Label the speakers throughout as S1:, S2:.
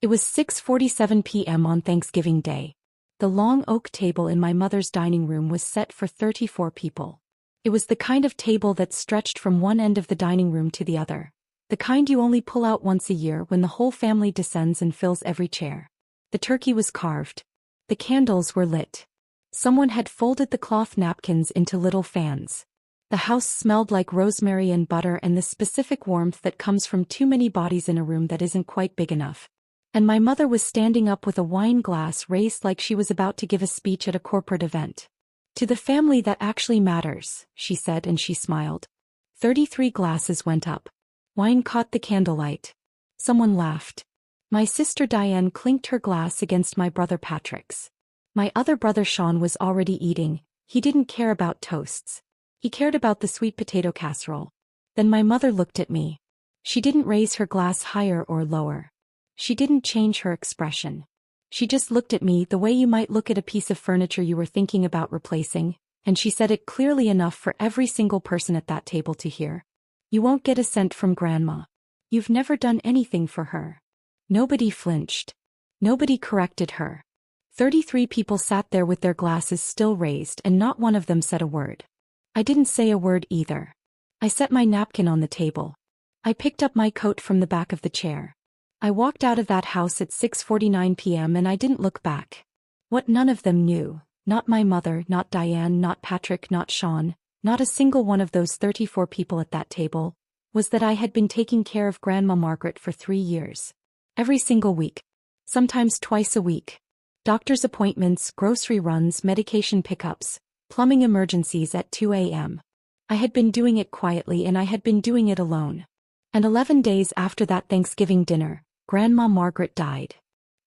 S1: It was 6:47 p.m. on Thanksgiving Day. The long oak table in my mother's dining room was set for 34 people. It was the kind of table that stretched from one end of the dining room to the other. The kind you only pull out once a year when the whole family descends and fills every chair. The turkey was carved. The candles were lit. Someone had folded the cloth napkins into little fans. The house smelled like rosemary and butter and the specific warmth that comes from too many bodies in a room that isn't quite big enough. And my mother was standing up with a wine glass raised like she was about to give a speech at a corporate event. "To the family that actually matters," she said, and she smiled. 33 glasses went up. Wine caught the candlelight. Someone laughed. My sister Diane clinked her glass against my brother Patrick's. My other brother Sean was already eating. He didn't care about toasts. He cared about the sweet potato casserole. Then my mother looked at me. She didn't raise her glass higher or lower. She didn't change her expression. She just looked at me the way you might look at a piece of furniture you were thinking about replacing, and she said it clearly enough for every single person at that table to hear. "You won't get a cent from Grandma. You've never done anything for her." Nobody flinched. Nobody corrected her. 33 people sat there with their glasses still raised and not one of them said a word. I didn't say a word either. I set my napkin on the table. I picked up my coat from the back of the chair. I walked out of that house at 6:49 p.m. and I didn't look back. What none of them knew, not my mother, not Diane, not Patrick, not Sean, not a single one of those 34 people at that table, was that I had been taking care of Grandma Margaret for 3 years. Every single week. Sometimes twice a week. Doctor's appointments, grocery runs, medication pickups, plumbing emergencies at 2 a.m. I had been doing it quietly and I had been doing it alone. And 11 days after that Thanksgiving dinner, Grandma Margaret died.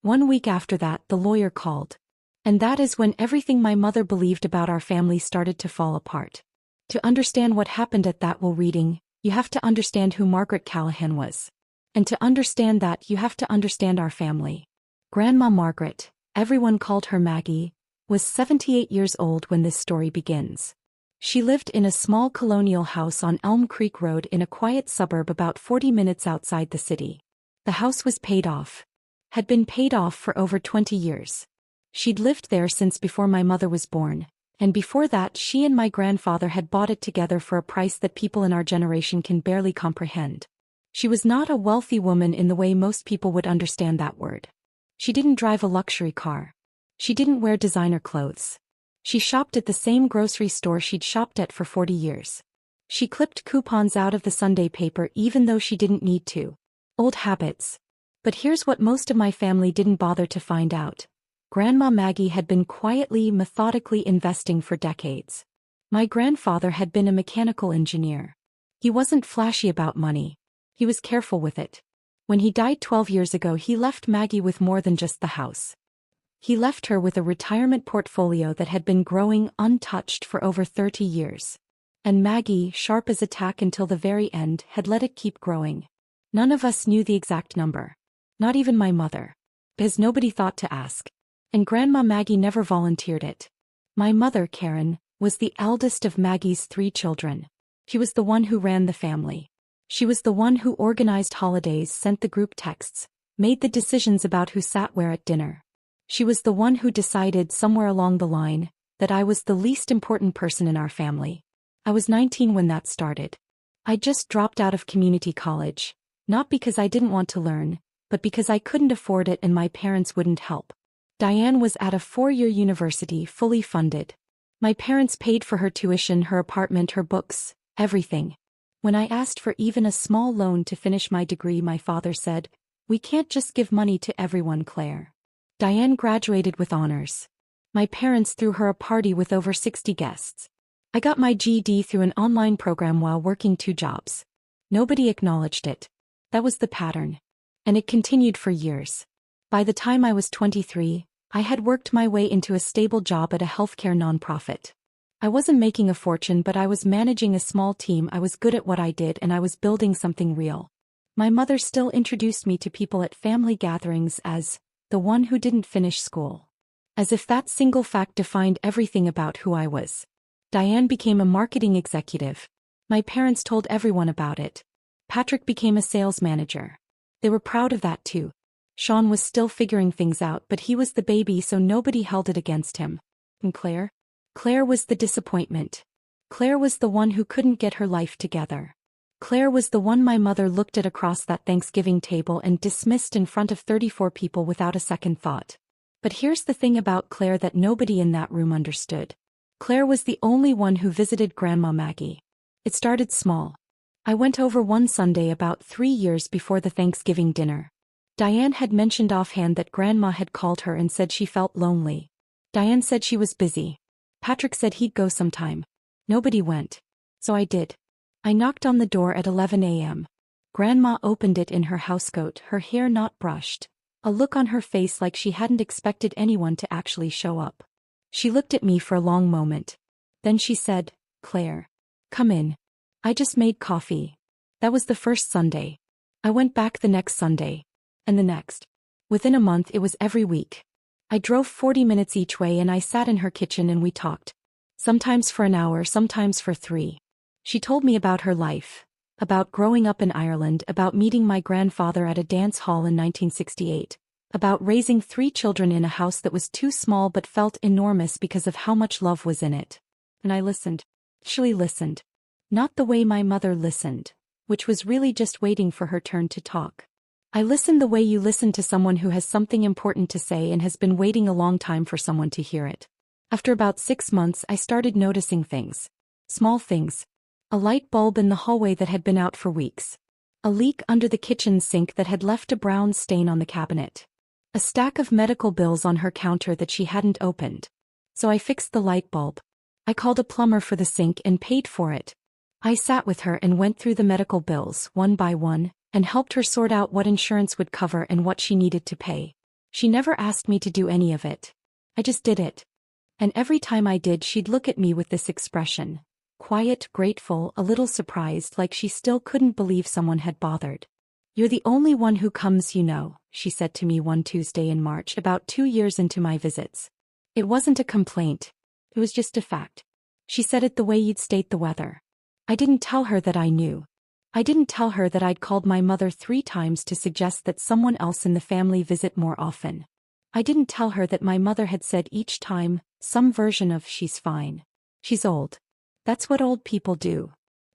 S1: 1 week after that, the lawyer called. And that is when everything my mother believed about our family started to fall apart. To understand what happened at that will reading, you have to understand who Margaret Callahan was. And to understand that, you have to understand our family. Grandma Margaret, everyone called her Maggie, was 78 years old when this story begins. She lived in a small colonial house on Elm Creek Road in a quiet suburb about 40 minutes outside the city. The house was paid off. Had been paid off for over 20 years. She'd lived there since before my mother was born, and before that she and my grandfather had bought it together for a price that people in our generation can barely comprehend. She was not a wealthy woman in the way most people would understand that word. She didn't drive a luxury car. She didn't wear designer clothes. She shopped at the same grocery store she'd shopped at for 40 years. She clipped coupons out of the Sunday paper even though she didn't need to. Old habits. But here's what most of my family didn't bother to find out. Grandma Maggie had been quietly, methodically investing for decades. My grandfather had been a mechanical engineer. He wasn't flashy about money. He was careful with it. When he died 12 years ago, he left Maggie with more than just the house. He left her with a retirement portfolio that had been growing untouched for over 30 years. And Maggie, sharp as a tack until the very end, had let it keep growing. None of us knew the exact number. Not even my mother. Because nobody thought to ask. And Grandma Maggie never volunteered it. My mother, Karen, was the eldest of Maggie's 3 children. She was the one who ran the family. She was the one who organized holidays, sent the group texts, made the decisions about who sat where at dinner. She was the one who decided somewhere along the line that I was the least important person in our family. I was 19 when that started. I just dropped out of community college. Not because I didn't want to learn, but because I couldn't afford it and my parents wouldn't help. Diane was at a 4-year university, fully funded. My parents paid for her tuition, her apartment, her books, everything. When I asked for even a small loan to finish my degree, my father said, "We can't just give money to everyone, Claire." Diane graduated with honors. My parents threw her a party with over 60 guests. I got my GED through an online program while working 2 jobs. Nobody acknowledged it. That was the pattern. And it continued for years. By the time I was 23, I had worked my way into a stable job at a healthcare nonprofit. I wasn't making a fortune, but I was managing a small team. I was good at what I did and I was building something real. My mother still introduced me to people at family gatherings as the one who didn't finish school. As if that single fact defined everything about who I was. Diane became a marketing executive. My parents told everyone about it. Patrick became a sales manager. They were proud of that too. Sean was still figuring things out, but he was the baby, so nobody held it against him. And Claire? Claire was the disappointment. Claire was the one who couldn't get her life together. Claire was the one my mother looked at across that Thanksgiving table and dismissed in front of 34 people without a second thought. But here's the thing about Claire that nobody in that room understood. Claire was the only one who visited Grandma Maggie. It started small. I went over one Sunday about 3 years before the Thanksgiving dinner. Diane had mentioned offhand that Grandma had called her and said she felt lonely. Diane said she was busy. Patrick said he'd go sometime. Nobody went. So I did. I knocked on the door at 11 a.m. Grandma opened it in her housecoat, her hair not brushed, a look on her face like she hadn't expected anyone to actually show up. She looked at me for a long moment. Then she said, "Claire, come in. I just made coffee." That was the first Sunday. I went back the next Sunday. And the next. Within a month it was every week. I drove 40 minutes each way and I sat in her kitchen and we talked. Sometimes for an hour, sometimes for 3. She told me about her life, about growing up in Ireland, about meeting my grandfather at a dance hall in 1968, about raising 3 children in a house that was too small but felt enormous because of how much love was in it. And I listened. She listened. Not the way my mother listened, which was really just waiting for her turn to talk. I listened the way you listen to someone who has something important to say and has been waiting a long time for someone to hear it. After about 6 months, I started noticing things. Small things. A light bulb in the hallway that had been out for weeks. A leak under the kitchen sink that had left a brown stain on the cabinet. A stack of medical bills on her counter that she hadn't opened. So I fixed the light bulb. I called a plumber for the sink and paid for it. I sat with her and went through the medical bills, one by one, and helped her sort out what insurance would cover and what she needed to pay. She never asked me to do any of it. I just did it. And every time I did, she'd look at me with this expression. Quiet, grateful, a little surprised, like she still couldn't believe someone had bothered. "You're the only one who comes, you know," she said to me one Tuesday in March, about 2 years into my visits. It wasn't a complaint. It was just a fact. She said it the way you'd state the weather. I didn't tell her that I knew. I didn't tell her that I'd called my mother 3 times to suggest that someone else in the family visit more often. I didn't tell her that my mother had said each time, some version of "she's fine. She's old. That's what old people do."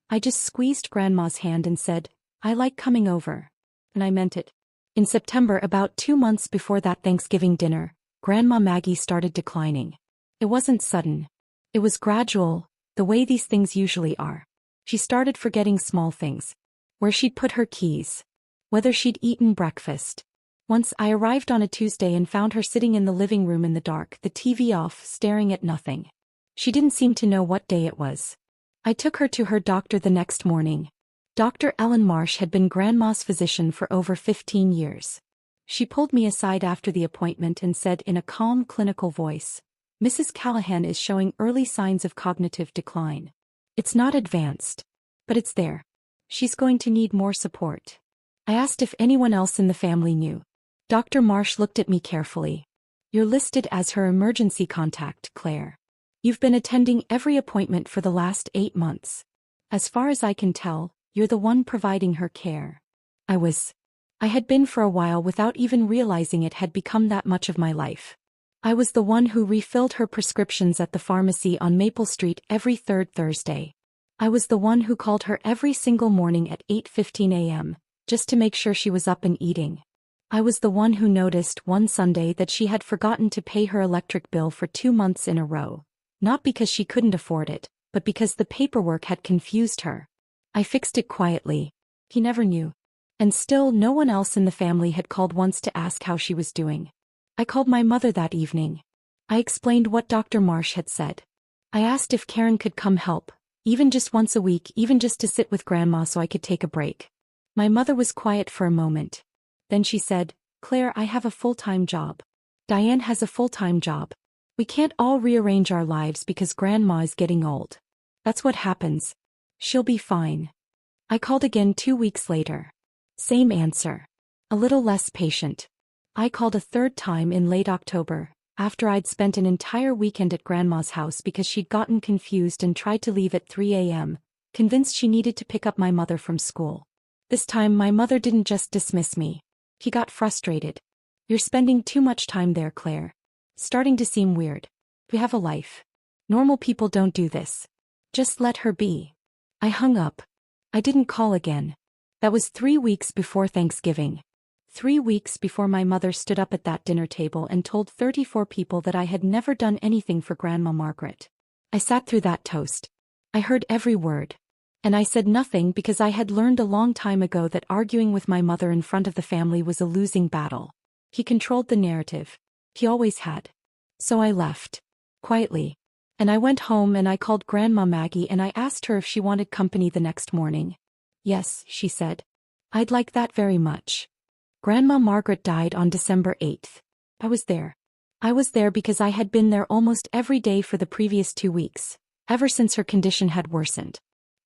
S1: I just squeezed Grandma's hand and said, "I like coming over." And I meant it. In September, about 2 months before that Thanksgiving dinner, Grandma Maggie started declining. It wasn't sudden. It was gradual, the way these things usually are. She started forgetting small things. Where she'd put her keys. Whether she'd eaten breakfast. Once I arrived on a Tuesday and found her sitting in the living room in the dark, the TV off, staring at nothing. She didn't seem to know what day it was. I took her to her doctor the next morning. Dr. Ellen Marsh had been Grandma's physician for over 15 years. She pulled me aside after the appointment and said in a calm, clinical voice, "Mrs. Callahan is showing early signs of cognitive decline. It's not advanced, but it's there. She's going to need more support." I asked if anyone else in the family knew. Dr. Marsh looked at me carefully. "You're listed as her emergency contact, Claire. You've been attending every appointment for the last 8 months. As far as I can tell, you're the one providing her care." I had been for a while without even realizing it had become that much of my life. I was the one who refilled her prescriptions at the pharmacy on Maple Street every 3rd Thursday. I was the one who called her every single morning at 8:15 a.m., just to make sure she was up and eating. I was the one who noticed one Sunday that she had forgotten to pay her electric bill for 2 months in a row. Not because she couldn't afford it, but because the paperwork had confused her. I fixed it quietly. He never knew. And still no one else in the family had called once to ask how she was doing. I called my mother that evening. I explained what Dr. Marsh had said. I asked if Karen could come help, even just once a week, even just to sit with Grandma so I could take a break. My mother was quiet for a moment. Then she said, "Claire, I have a full-time job. Diane has a full-time job. We can't all rearrange our lives because Grandma is getting old. That's what happens. She'll be fine." I called again 2 weeks later. Same answer. A little less patient. I called a 3rd time in late October, after I'd spent an entire weekend at Grandma's house because she'd gotten confused and tried to leave at 3 a.m., convinced she needed to pick up my mother from school. This time my mother didn't just dismiss me. She got frustrated. You're spending too much time there, Claire. Starting to seem weird. We have a life. Normal people don't do this. Just let her be. I hung up. I didn't call again. That was 3 weeks before Thanksgiving. 3 weeks before my mother stood up at that dinner table and told 34 people that I had never done anything for Grandma Margaret. I sat through that toast. I heard every word. And I said nothing because I had learned a long time ago that arguing with my mother in front of the family was a losing battle. He controlled the narrative. He always had. So I left. Quietly. And I went home and I called Grandma Maggie and I asked her if she wanted company the next morning. Yes, she said. I'd like that very much. Grandma Margaret died on December 8th. I was there. I was there because I had been there almost every day for the previous 2 weeks, ever since her condition had worsened.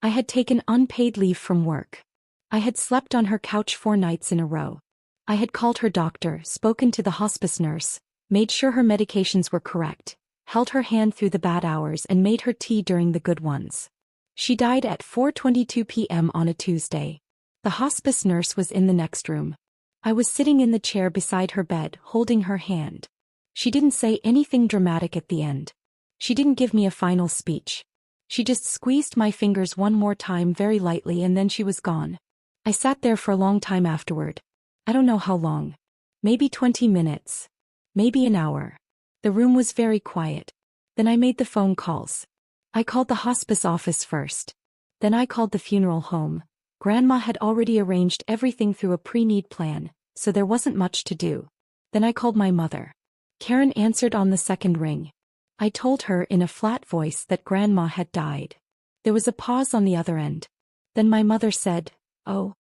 S1: I had taken unpaid leave from work. I had slept on her couch 4 nights in a row. I had called her doctor, spoken to the hospice nurse, made sure her medications were correct, held her hand through the bad hours and made her tea during the good ones. She died at 4:22 p.m. on a Tuesday. The hospice nurse was in the next room. I was sitting in the chair beside her bed, holding her hand. She didn't say anything dramatic at the end. She didn't give me a final speech. She just squeezed my fingers one more time very lightly and then she was gone. I sat there for a long time afterward. I don't know how long. Maybe 20 minutes. Maybe an hour. The room was very quiet. Then I made the phone calls. I called the hospice office first. Then I called the funeral home. Grandma had already arranged everything through a pre-need plan, so there wasn't much to do. Then I called my mother. Karen answered on the second ring. I told her in a flat voice that Grandma had died. There was a pause on the other end. Then my mother said, "Oh,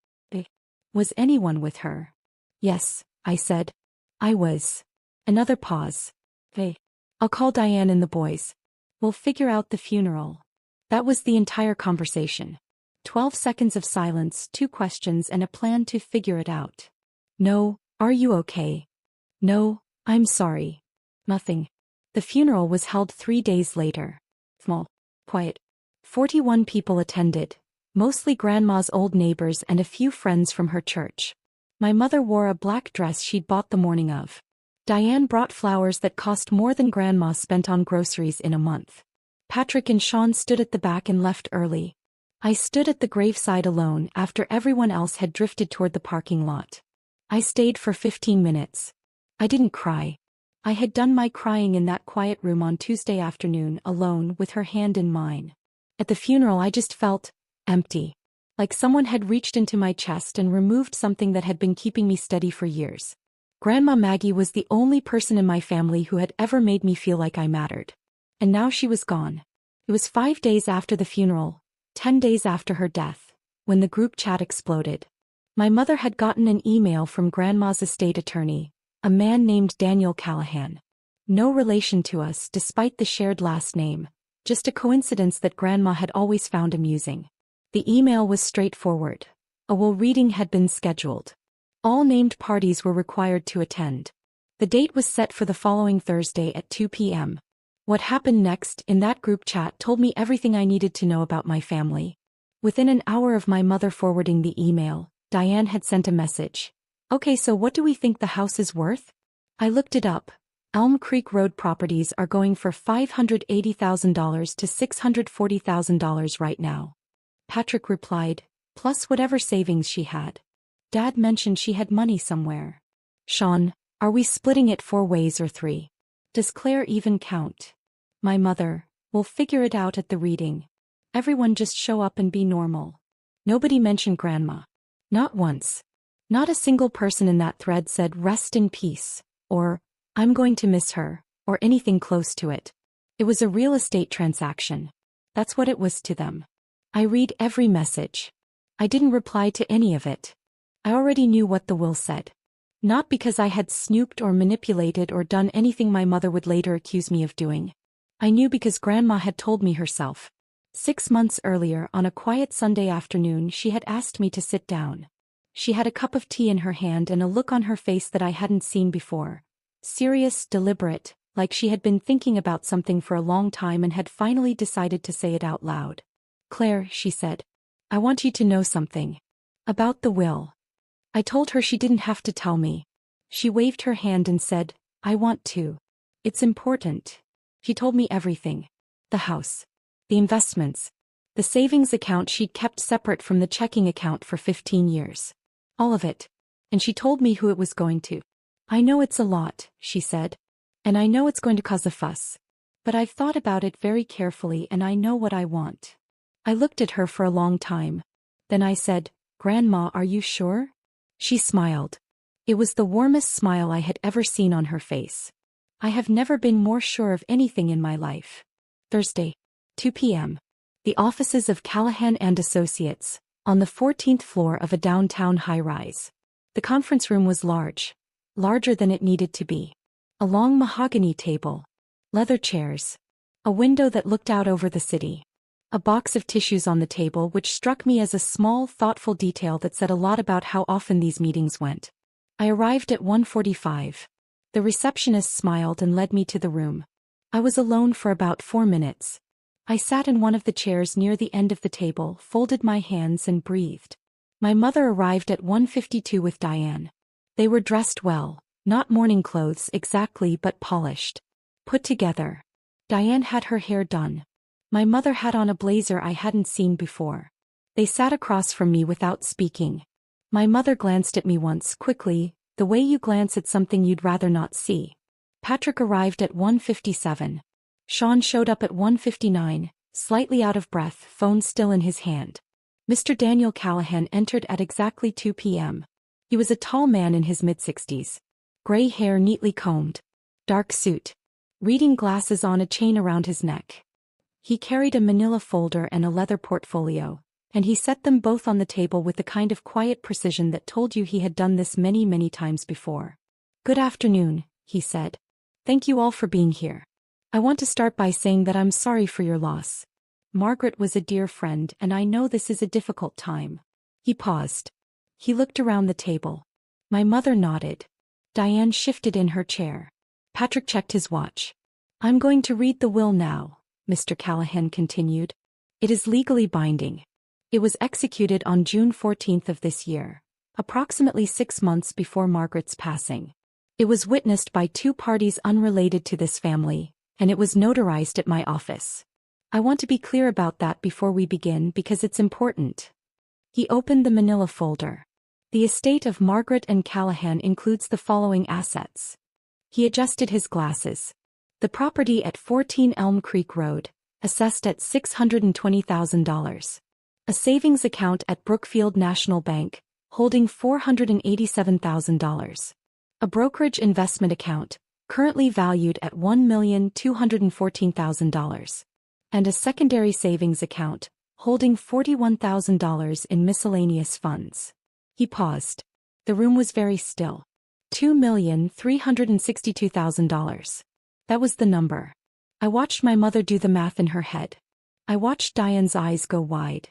S1: was anyone with her?" "Yes," I said. "I was." Another pause. "I'll call Diane and the boys. We'll figure out the funeral." That was the entire conversation. 12 seconds of silence, 2 questions and a plan to figure it out. "No, are you okay?" "No, I'm sorry." Nothing. The funeral was held 3 days later. Small. Quiet. 41 people attended, mostly Grandma's old neighbors and a few friends from her church. My mother wore a black dress she'd bought the morning of. Diane brought flowers that cost more than Grandma spent on groceries in a month. Patrick and Sean stood at the back and left early. I stood at the graveside alone after everyone else had drifted toward the parking lot. I stayed for 15 minutes. I didn't cry. I had done my crying in that quiet room on Tuesday afternoon alone with her hand in mine. At the funeral I just felt empty. Like someone had reached into my chest and removed something that had been keeping me steady for years. Grandma Maggie was the only person in my family who had ever made me feel like I mattered. And now she was gone. It was 5 days after the funeral, 10 days after her death, when the group chat exploded. My mother had gotten an email from Grandma's estate attorney, a man named Daniel Callahan. No relation to us despite the shared last name, just a coincidence that Grandma had always found amusing. The email was straightforward. A will reading had been scheduled. All named parties were required to attend. The date was set for the following Thursday at 2 p.m. What happened next in that group chat told me everything I needed to know about my family. Within an hour of my mother forwarding the email, Diane had sent a message. "Okay, so what do we think the house is worth?" I looked it up. Elm Creek Road properties are going for $580,000 to $640,000 right now. Patrick replied, plus whatever savings she had. Dad mentioned she had money somewhere. Sean, are we splitting it 4 ways or 3? Does Claire even count? My mother, we'll figure it out at the reading. Everyone just show up and be normal. Nobody mentioned Grandma. Not once. Not a single person in that thread said rest in peace, or I'm going to miss her, or anything close to it. It was a real estate transaction. That's what it was to them. I read every message. I didn't reply to any of it. I already knew what the will said. Not because I had snooped or manipulated or done anything my mother would later accuse me of doing. I knew because Grandma had told me herself. 6 months earlier on a quiet Sunday afternoon she had asked me to sit down. She had a cup of tea in her hand and a look on her face that I hadn't seen before. Serious, deliberate, like she had been thinking about something for a long time and had finally decided to say it out loud. "Claire," she said, "I want you to know something. About the will." I told her she didn't have to tell me. She waved her hand and said, I want to. It's important. She told me everything. The house. The investments. The savings account she'd kept separate from the checking account for 15 years. All of it. And she told me who it was going to. I know it's a lot, she said. And I know it's going to cause a fuss. But I've thought about it very carefully and I know what I want. I looked at her for a long time. Then I said, Grandma, are you sure? She smiled. It was the warmest smile I had ever seen on her face. I have never been more sure of anything in my life. Thursday, 2 p.m. The offices of Callahan and Associates, on the 14th floor of a downtown high-rise. The conference room was large. Larger than it needed to be. A long mahogany table. Leather chairs. A window that looked out over the city. A box of tissues on the table which struck me as a small, thoughtful detail that said a lot about how often these meetings went. I arrived at 1:45. The receptionist smiled and led me to the room. I was alone for about 4 minutes. I sat in one of the chairs near the end of the table, folded my hands and breathed. My mother arrived at 1:52 with Diane. They were dressed well, not morning clothes exactly but polished. Put together. Diane had her hair done. My mother had on a blazer I hadn't seen before. They sat across from me without speaking. My mother glanced at me once, quickly, the way you glance at something you'd rather not see. Patrick arrived at 1:57. Sean showed up at 1:59, slightly out of breath, phone still in his hand. Mr. Daniel Callahan entered at exactly 2 p.m. He was a tall man in his mid-60s. Gray hair neatly combed. Dark suit. Reading glasses on a chain around his neck. He carried a manila folder and a leather portfolio, and he set them both on the table with the kind of quiet precision that told you he had done this many, many times before. Good afternoon, he said. Thank you all for being here. I want to start by saying that I'm sorry for your loss. Margaret was a dear friend and I know this is a difficult time. He paused. He looked around the table. My mother nodded. Diane shifted in her chair. Patrick checked his watch. I'm going to read the will now, Mr. Callahan continued. It is legally binding. It was executed on June 14th of this year, approximately 6 months before Margaret's passing. It was witnessed by 2 parties unrelated to this family, and it was notarized at my office. I want to be clear about that before we begin because it's important. He opened the manila folder. The estate of Margaret and Callahan includes the following assets. He adjusted his glasses. The property at 14 Elm Creek Road, assessed at $620,000. A savings account at Brookfield National Bank, holding $487,000. A brokerage investment account, currently valued at $1,214,000. And a secondary savings account, holding $41,000 in miscellaneous funds. He paused. The room was very still. $2,362,000. That was the number. I watched my mother do the math in her head. I watched Diane's eyes go wide.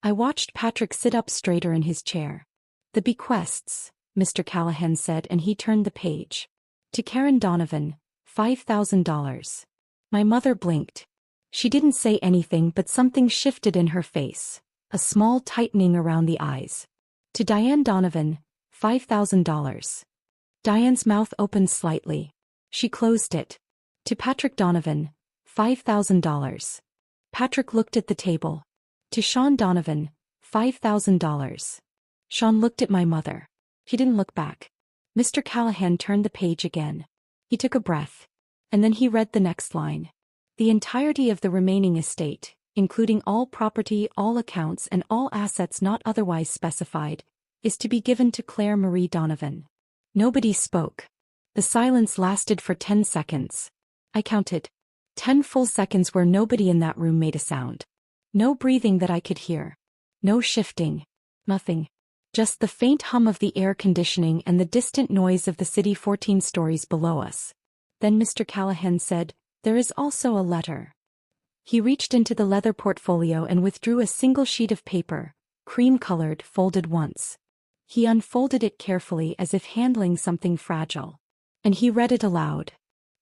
S1: I watched Patrick sit up straighter in his chair. The bequests, Mr. Callahan said, and he turned the page. To Karen Donovan, $5,000. My mother blinked. She didn't say anything but something shifted in her face, a small tightening around the eyes. To Diane Donovan, $5,000. Diane's mouth opened slightly. She closed it. To Patrick Donovan, $5,000. Patrick looked at the table. To Sean Donovan, $5,000. Sean looked at my mother. She didn't look back. Mr. Callahan turned the page again. He took a breath. And then he read the next line. The entirety of the remaining estate, including all property, all accounts, and all assets not otherwise specified, is to be given to Claire Marie Donovan. Nobody spoke. The silence lasted for 10 seconds. I counted. 10 full seconds where nobody in that room made a sound. No breathing that I could hear. No shifting. Nothing. Just the faint hum of the air conditioning and the distant noise of the city 14 stories below us. Then Mr. Callahan said, "There is also a letter." He reached into the leather portfolio and withdrew a single sheet of paper, cream-colored, folded once. He unfolded it carefully as if handling something fragile. And he read it aloud.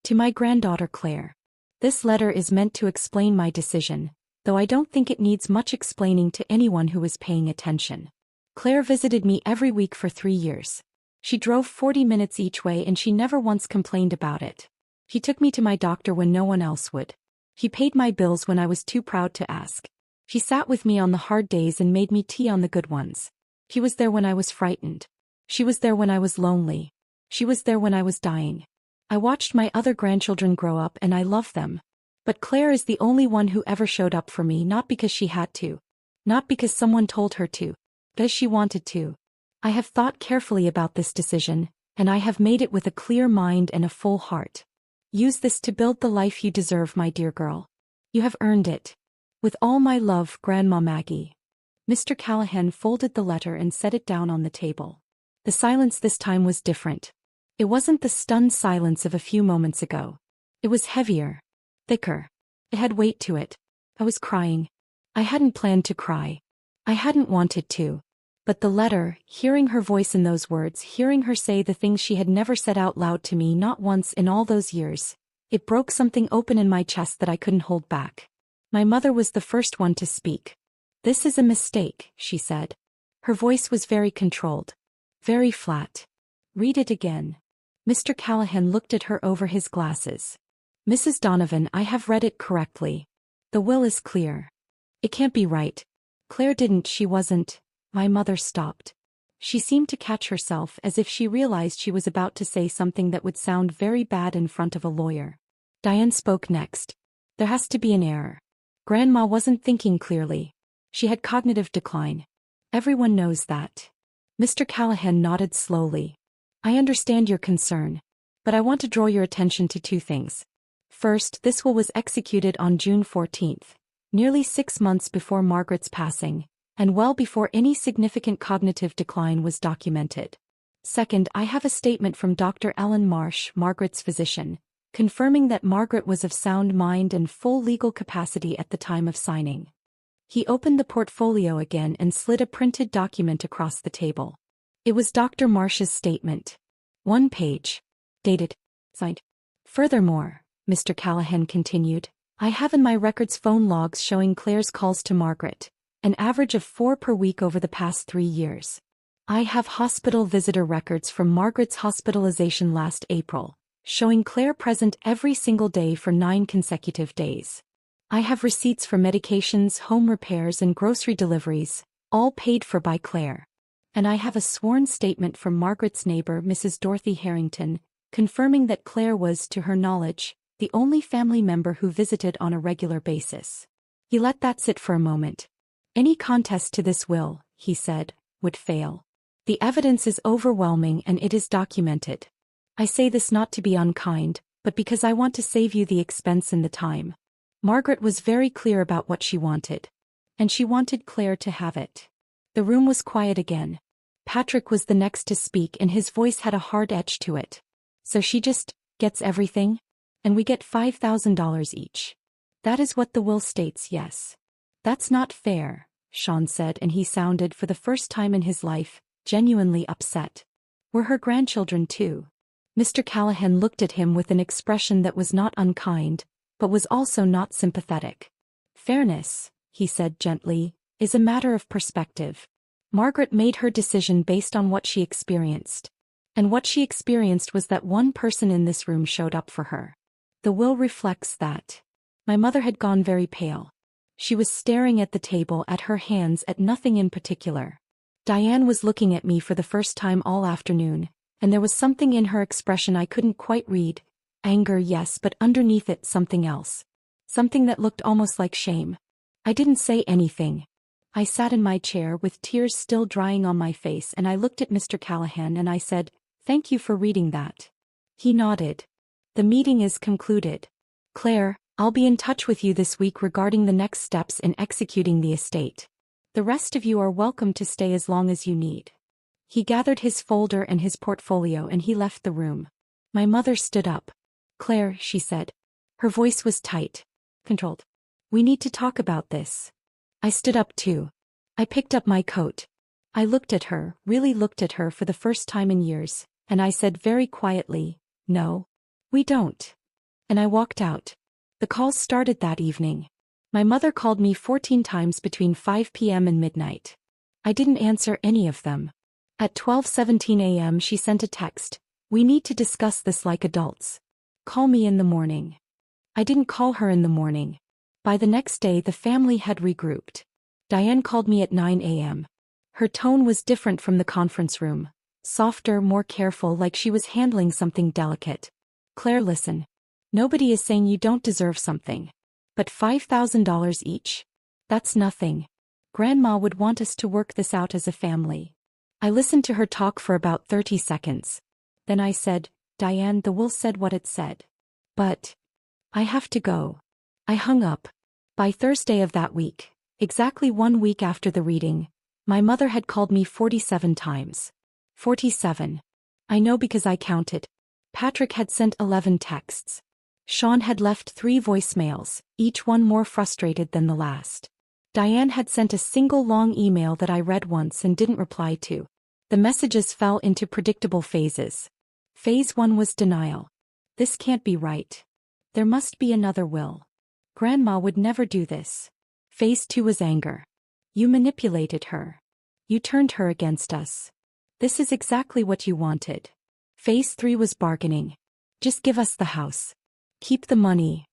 S1: To my granddaughter Claire. This letter is meant to explain my decision, though I don't think it needs much explaining to anyone who is paying attention. Claire visited me every week for 3 years. She drove 40 minutes each way and she never once complained about it. He took me to my doctor when no one else would. He paid my bills when I was too proud to ask. He sat with me on the hard days and made me tea on the good ones. He was there when I was frightened. She was there when I was lonely. She was there when I was dying. I watched my other grandchildren grow up and I love them. But Claire is the only one who ever showed up for me, not because she had to. Not because someone told her to. Because she wanted to. I have thought carefully about this decision, and I have made it with a clear mind and a full heart. Use this to build the life you deserve, my dear girl. You have earned it. With all my love, Grandma Maggie. Mr. Callahan folded the letter and set it down on the table. The silence this time was different. It wasn't the stunned silence of a few moments ago. It was heavier. Thicker. It had weight to it. I was crying. I hadn't planned to cry. I hadn't wanted to. But the letter, hearing her voice in those words, hearing her say the things she had never said out loud to me not once in all those years, it broke something open in my chest that I couldn't hold back. My mother was the first one to speak. "This is a mistake," she said. Her voice was very controlled. Very flat. "Read it again." Mr. Callahan looked at her over his glasses. "Mrs. Donovan, I have read it correctly. The will is clear. It can't be right. Claire didn't, she wasn't." My mother stopped. She seemed to catch herself as if she realized she was about to say something that would sound very bad in front of a lawyer. Diane spoke next. "There has to be an error. Grandma wasn't thinking clearly. She had cognitive decline. Everyone knows that." Mr. Callahan nodded slowly. "I understand your concern. But I want to draw your attention to two things. First, this will was executed on June 14th, nearly 6 months before Margaret's passing, and well before any significant cognitive decline was documented. Second, I have a statement from Dr. Ellen Marsh, Margaret's physician, confirming that Margaret was of sound mind and full legal capacity at the time of signing." He opened the portfolio again and slid a printed document across the table. It was Dr. Marsh's statement. 1 page. Dated. Signed. "Furthermore," Mr. Callahan continued, "I have in my records phone logs showing Claire's calls to Margaret, an average of 4 per week over the past 3 years. I have hospital visitor records from Margaret's hospitalization last April, showing Claire present every single day for 9 consecutive days. I have receipts for medications, home repairs and grocery deliveries, all paid for by Claire. And I have a sworn statement from Margaret's neighbor, Mrs. Dorothy Harrington, confirming that Claire was, to her knowledge, the only family member who visited on a regular basis." He let that sit for a moment. "Any contest to this will," he said, "would fail. The evidence is overwhelming and it is documented. I say this not to be unkind, but because I want to save you the expense and the time. Margaret was very clear about what she wanted. And she wanted Claire to have it." The room was quiet again. Patrick was the next to speak and his voice had a hard edge to it. "So she just gets everything? And we get $5,000 each. That is what the will states, yes." "That's not fair," Sean said, and he sounded, for the first time in his life, genuinely upset. "We're her grandchildren too." Mr. Callahan looked at him with an expression that was not unkind, but was also not sympathetic. "Fairness," he said gently, "is a matter of perspective. Margaret made her decision based on what she experienced. And what she experienced was that one person in this room showed up for her. The will reflects that." My mother had gone very pale. She was staring at the table, at her hands, at nothing in particular. Diane was looking at me for the first time all afternoon, and there was something in her expression I couldn't quite read. Anger, yes, but underneath it something else. Something that looked almost like shame. I didn't say anything. I sat in my chair with tears still drying on my face and I looked at Mr. Callahan and I said, "Thank you for reading that." He nodded. "The meeting is concluded. Claire, I'll be in touch with you this week regarding the next steps in executing the estate. The rest of you are welcome to stay as long as you need." He gathered his folder and his portfolio and he left the room. My mother stood up. "Claire," she said. Her voice was tight, controlled. "We need to talk about this." I stood up too. I picked up my coat. I looked at her, really looked at her for the first time in years, and I said very quietly, "No. We don't." And I walked out. The calls started that evening. My mother called me 14 times between 5 p.m. and midnight. I didn't answer any of them. At 12:17 a.m. she sent a text. We need to discuss this like adults. Call me in the morning. I didn't call her in the morning. By the next day the family had regrouped. Diane called me at 9 a.m. Her tone was different from the conference room. Softer, more careful, like she was handling something delicate. Claire, listen. Nobody is saying you don't deserve something. But $5,000 each? That's nothing. Grandma would want us to work this out as a family. I listened to her talk for about 30 seconds. Then I said, Diane, the will said what it said. But I have to go. I hung up. By Thursday of that week, exactly 1 week after the reading, my mother had called me 47 times. 47. I know because I counted. Patrick had sent 11 texts. Sean had left 3 voicemails, each one more frustrated than the last. Diane had sent a single long email that I read once and didn't reply to. The messages fell into predictable phases. Phase 1 was denial. This can't be right. There must be another will. Grandma would never do this. Phase 2 was anger. You manipulated her. You turned her against us. This is exactly what you wanted. Phase 3 was bargaining. Just give us the house. Keep the money.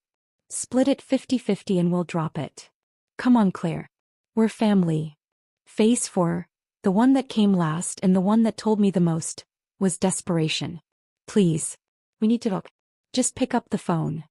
S1: Split it 50-50 and we'll drop it. Come on, Claire. We're family. Phase 4, the one that came last and the one that told me the most, was desperation. Please. We need to talk. Just pick up the phone.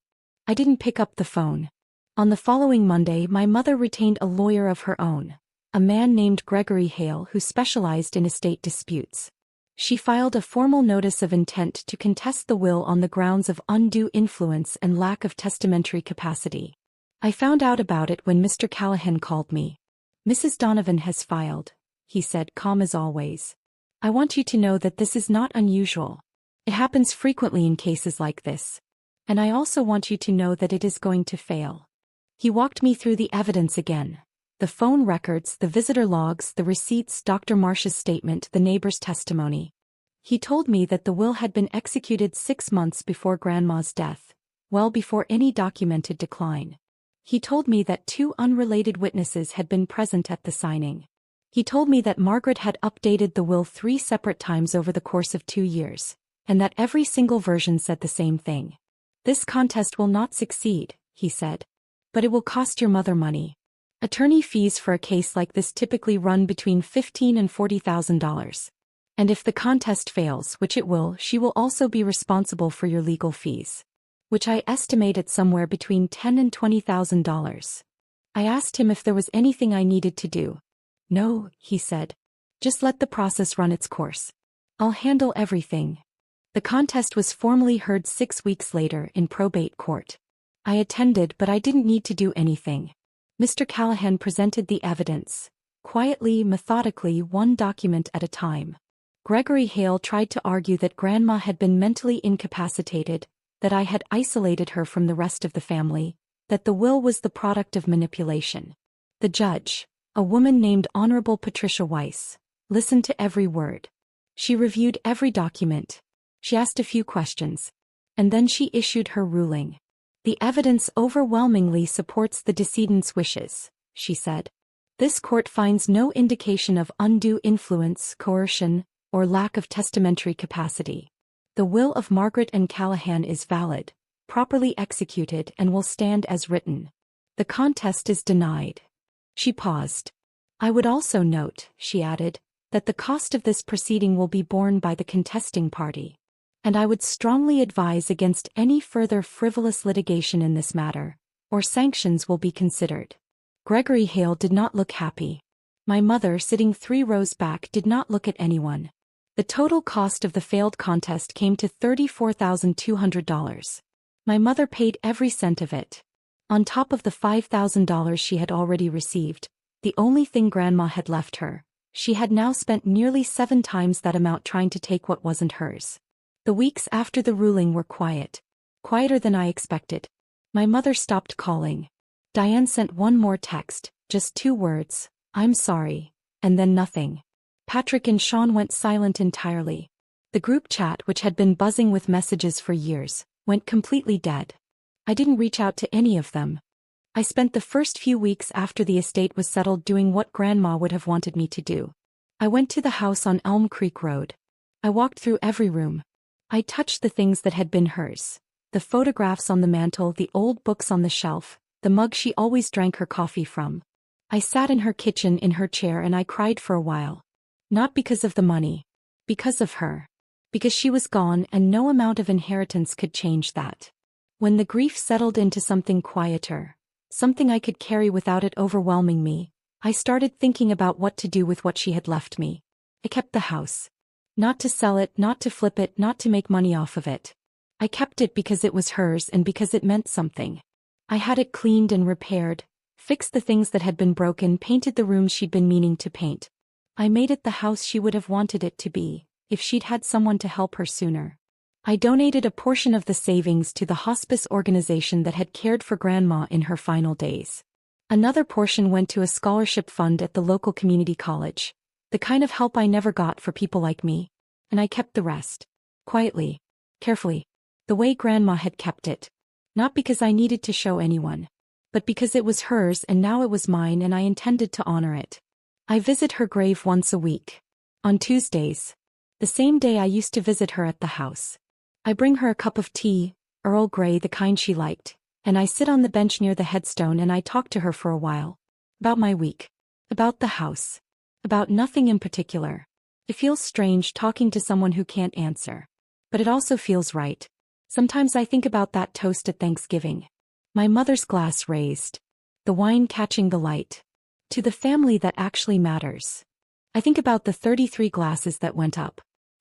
S1: I didn't pick up the phone. On the following Monday, my mother retained a lawyer of her own, a man named Gregory Hale who specialized in estate disputes. She filed a formal notice of intent to contest the will on the grounds of undue influence and lack of testamentary capacity. I found out about it when Mr. Callahan called me. Mrs. Donovan has filed, he said, calm as always. I want you to know that this is not unusual. It happens frequently in cases like this. And I also want you to know that it is going to fail. He walked me through the evidence again. The phone records, the visitor logs, the receipts, Dr. Marsh's statement, the neighbor's testimony. He told me that the will had been executed 6 months before Grandma's death, well before any documented decline. He told me that 2 unrelated witnesses had been present at the signing. He told me that Margaret had updated the will 3 separate times over the course of 2 years, and that every single version said the same thing. This contest will not succeed, he said. But it will cost your mother money. Attorney fees for a case like this typically run between $15,000 and $40,000. And if the contest fails, which it will, she will also be responsible for your legal fees, which I estimate at somewhere between $10,000 and $20,000. I asked him if there was anything I needed to do. No, he said. Just let the process run its course. I'll handle everything. The contest was formally heard 6 weeks later in probate court. I attended, but I didn't need to do anything. Mr. Callahan presented the evidence, quietly, methodically, one document at a time. Gregory Hale tried to argue that Grandma had been mentally incapacitated, that I had isolated her from the rest of the family, that the will was the product of manipulation. The judge, a woman named Honorable Patricia Weiss, listened to every word. She reviewed every document. She asked a few questions. And then she issued her ruling. The evidence overwhelmingly supports the decedent's wishes, she said. This court finds no indication of undue influence, coercion, or lack of testamentary capacity. The will of Margaret and Callahan is valid, properly executed, and will stand as written. The contest is denied. She paused. I would also note, she added, that the cost of this proceeding will be borne by the contesting party. And I would strongly advise against any further frivolous litigation in this matter, or sanctions will be considered. Gregory Hale did not look happy. My mother, sitting 3 rows back, did not look at anyone. The total cost of the failed contest came to $34,200. My mother paid every cent of it. On top of the $5,000 she had already received, the only thing Grandma had left her, she had now spent nearly 7 times that amount trying to take what wasn't hers. The weeks after the ruling were quiet. Quieter than I expected. My mother stopped calling. Diane sent one more text, just 2 words, I'm sorry, and then nothing. Patrick and Sean went silent entirely. The group chat, which had been buzzing with messages for years, went completely dead. I didn't reach out to any of them. I spent the first few weeks after the estate was settled doing what Grandma would have wanted me to do. I went to the house on Elm Creek Road. I walked through every room. I touched the things that had been hers. The photographs on the mantel, the old books on the shelf, the mug she always drank her coffee from. I sat in her kitchen in her chair and I cried for a while. Not because of the money. Because of her. Because she was gone and no amount of inheritance could change that. When the grief settled into something quieter, something I could carry without it overwhelming me, I started thinking about what to do with what she had left me. I kept the house. Not to sell it, not to flip it, not to make money off of it. I kept it because it was hers and because it meant something. I had it cleaned and repaired, fixed the things that had been broken, painted the rooms she'd been meaning to paint. I made it the house she would have wanted it to be, if she'd had someone to help her sooner. I donated a portion of the savings to the hospice organization that had cared for Grandma in her final days. Another portion went to a scholarship fund at the local community college, the kind of help I never got for people like me, and I kept the rest. Quietly. Carefully. The way Grandma had kept it. Not because I needed to show anyone, but because it was hers and now it was mine and I intended to honor it. I visit her grave once a week. On Tuesdays. The same day I used to visit her at the house. I bring her a cup of tea, Earl Grey, the kind she liked, and I sit on the bench near the headstone and I talk to her for a while. About my week. About the house. About nothing in particular. It feels strange talking to someone who can't answer. But it also feels right. Sometimes I think about that toast at Thanksgiving. My mother's glass raised. The wine catching the light. To the family that actually matters. I think about the 33 glasses that went up.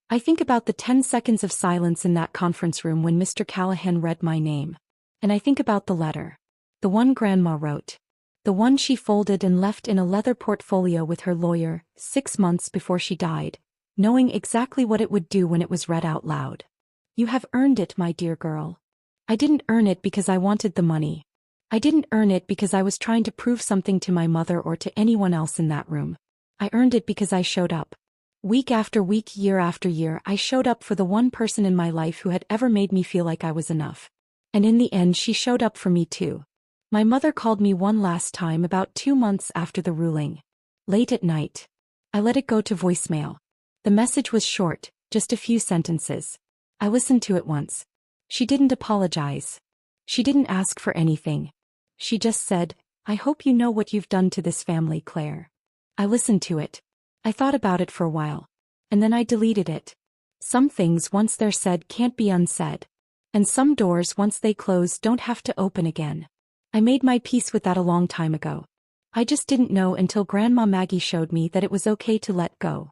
S1: I think about the 10 seconds of silence in that conference room when Mr. Callahan read my name. And I think about the letter. The one Grandma wrote. The one she folded and left in a leather portfolio with her lawyer, 6 months before she died, knowing exactly what it would do when it was read out loud. You have earned it, my dear girl. I didn't earn it because I wanted the money. I didn't earn it because I was trying to prove something to my mother or to anyone else in that room. I earned it because I showed up. Week after week, year after year, I showed up for the one person in my life who had ever made me feel like I was enough. And in the end, she showed up for me too. My mother called me one last time about 2 months after the ruling. Late at night. I let it go to voicemail. The message was short, just a few sentences. I listened to it once. She didn't apologize. She didn't ask for anything. She just said, I hope you know what you've done to this family, Claire. I listened to it. I thought about it for a while. And then I deleted it. Some things once they're said can't be unsaid. And some doors once they close don't have to open again. I made my peace with that a long time ago. I just didn't know until Grandma Maggie showed me that it was okay to let go.